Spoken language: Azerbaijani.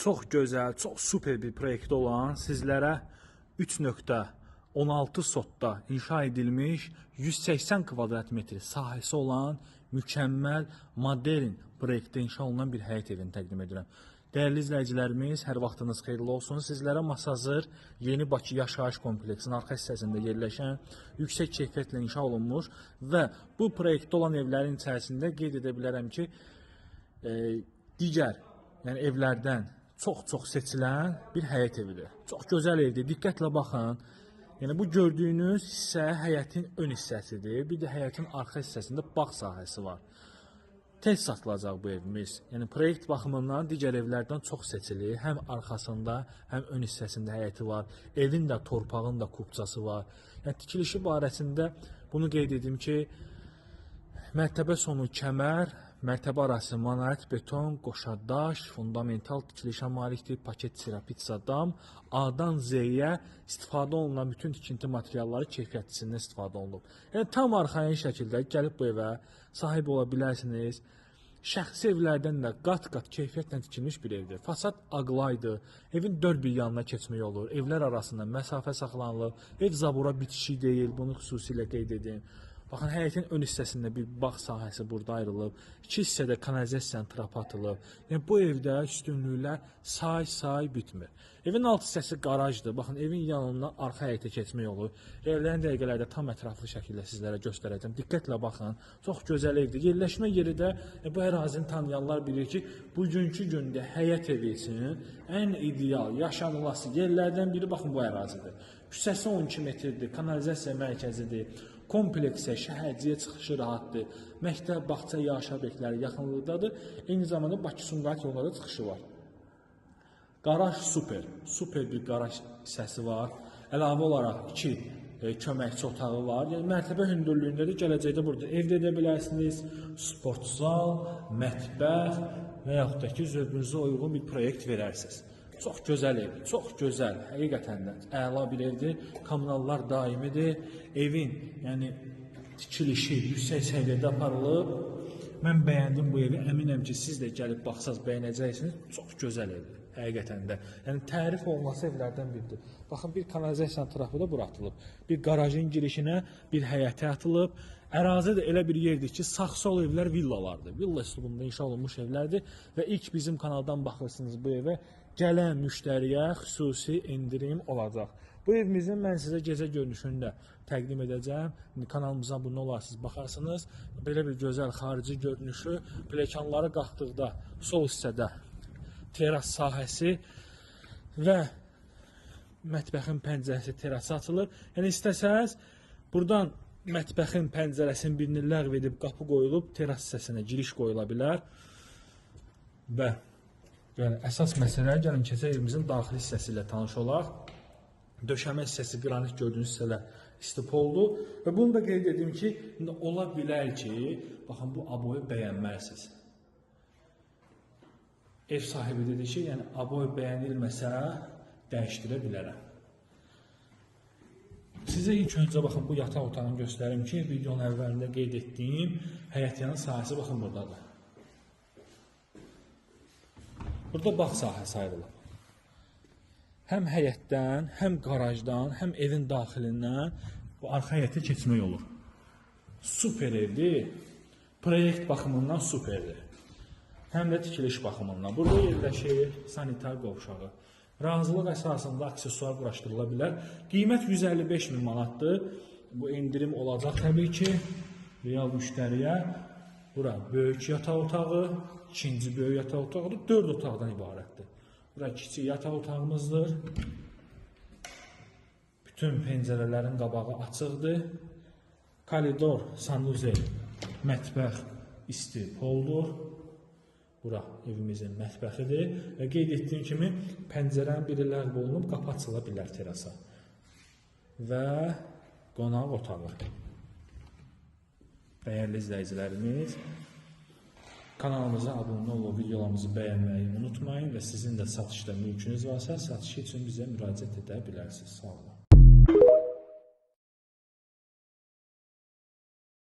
Çox gözəl, çox super bir proyekti olan sizlərə 3.16 sotda inşa edilmiş 180 kvadrat metr sahəsi olan mükəmməl, modern proyektdə inşa olunan bir həyət evini təqdim edirəm. Dəyərli izləyicilərimiz, hər vaxtınız xeyirli olsun. Sizlərə Masazır Yeni Bakı Yaşayış Kompleksinin arxa hissəsində yerləşən yüksək keyfiyyətlə inşa olunmuş və bu proyektdə olan evlərin içərisində qeyd edə bilərəm ki, digər yəni evlərdən çox seçilən bir həyət evidir. Çox gözəl evdir. Diqqətlə baxın. Yəni bu gördüyünüz hissə həyətin ön hissəsidir. Bir də həyətin arxa hissəsində bağ sahəsi var. Tez satılacaq bu evimiz. Yəni proyekt baxımından digər evlərdən çox seçilir. Həm arxasında, həm ön hissəsində həyəti var. Evin də, torpağın da kubçası var. Yəni tikilişi barəsində bunu qeyd edim ki, mərtəbə sonu kəmər, mərtəbə arası monolit beton, qoşadaş, fundamental tikilişə malikdir, paket çirapitsa dam, A-dan Z-yə istifadə olunan bütün tikinti materialları keyfiyyətçisindən istifadə olunub. Yəni tam arxain şəkildə gəlib bu evə sahib ola bilərsiniz. Şəxsi evlərdən də qat-qat keyfiyyətlə tikilmiş bir evdir. Fasad ağlaydır, evin dörd bir yanına keçmək olur, evlər arasında məsafə saxlanılır, ev zabura bitişik deyil, bunu xüsusilə qeyd edin. Baxın, həyətin ön hissəsində bir bağ sahəsi burada ayrılıb, iki hissədə kanalizasiya trapı atılıb. Yəni bu evdə üstünlüklər say bitmir. Evin alt hissəsi qarajdır. Baxın, evin yanından arxa həyətə keçmək olur. Evlərin dəqiqələrdə tam ətraflı şəkildə sizlərə göstərəcəm. Diqqətlə baxın, çox gözəl evdir. Yerləşmə yeri də bu ərazini tanıyanlar bilir ki, bugünkü gündə həyət evi üçün ən ideal, yaşanılası yerlərdən biri baxın bu ərazidir. Küçəsi 12 metrdir, kanalizasiya mərkəzidir. Kompleksə, şəhərciyə çıxışı rahatdır. Məktəb, bağça, yaşayış obyektləri yaxınlıqdadır. Eyni zamanda Bakı-Sumqayıt yolları çıxışı var. Qaraj super bir qaraj hissəsi var. Əlavə olaraq 2 köməkçi otağı var. Yəni mərtəbə hündürlüyündə də gələcəkdə burada evdə edə bilərsiniz. Sport zal, mətbəx və yaxud da ki, zövqünüzə uyğun bir proyekt verərsiniz. Çox gözəl ev, çox gözəl, həqiqətən də əla bir evdir. Kommunallar daimidir. Evin, yəni tikilişi yüksək səviyyədə aparılıb. Mən bəyəndim bu evi, əminəm ki, siz də gəlib baxsaz bəyənəcəksiniz. Çox gözəl evdir, həqiqətən də. Yəni tərif olunması evlərdən biridir. Baxın, bir kanalizasiya trapı da bura atılıb. Bir qarajın girişinə bir həyətə atılıb. Ərazi də elə bir yerdir ki, sağ-sol evlər villalardır. Villa üslubunda inşa olunmuş evlərdir və ilk bizim kanaldan baxırsınız bu evə, gələn müştəriyə xüsusi indirim olacaq. Bu evimizin mən sizə gecə görünüşünü də təqdim edəcəm. Kanalımıza abunə olarsınız, baxarsınız. Belə bir gözəl xarici görünüşü, pilləkənləri qalxdıqda sol hissədə teras sahəsi və mətbəxin pəncərəsi terasa açılır. Yəni istəsəz buradan mətbəxin pəncərəsinin birini ləğv edib qapı qoyulub teras hissəsinə giriş qoyula bilər. Və yəni əsas məsələ, gəlin keçək evimizin daxili hissəsi ilə tanış olaq. Döşəmə hissəsi qranit gördüyünüz hissələr istipoldur və bunu da qeyd edim ki, ola bilər ki, baxın bu aboyu bəyənməlisiniz. Ev sahibi dedi ki, yəni aboy bəyənilməsə dəyişdirə bilərəm. Sizə ilk öncə baxın bu yataq otağını göstərim ki, videonun əvvəlində qeyd etdiyim həyətyanın sahəsi baxın buradadır. Burada bağ sahəsi ayrılıb. Həm həyətdən, həm qarajdan, həm evin daxilindən bu arxa həyətə keçmək olur. Super evdir. Proyekt baxımından superdir. Həm də tikiliş baxımından. Burada yerləşir sanitar qovşağı. Razılıq əsasında aksesuar quraşdırıla bilər. Qiymət 155 min manatdır. Bu indirim olacaq təbii ki, real müştəriyə. Bura böyük yataq otağı, ikinci böyük yataq otağı, 4 otaqdan ibarətdir. Bura kiçik yataq otağımızdır. Bütün pəncərələrin qabağı açıqdır. Koridor, sanuzel, mətbəx isti poldur. Bura evimizin mətbəxidir və qeyd etdiyim kimi pəncərənin biri ləğv olunub, qapı açıla bilər terasa. Və qonaq otağı. Dəyərli izləyicilərimiz, kanalımıza abunə olub, videolarımızı bəyənməyi unutmayın və sizin də satışda mülkünüz varsa, satışı üçün bizə müraciət edə bilərsiniz. Sağ olun.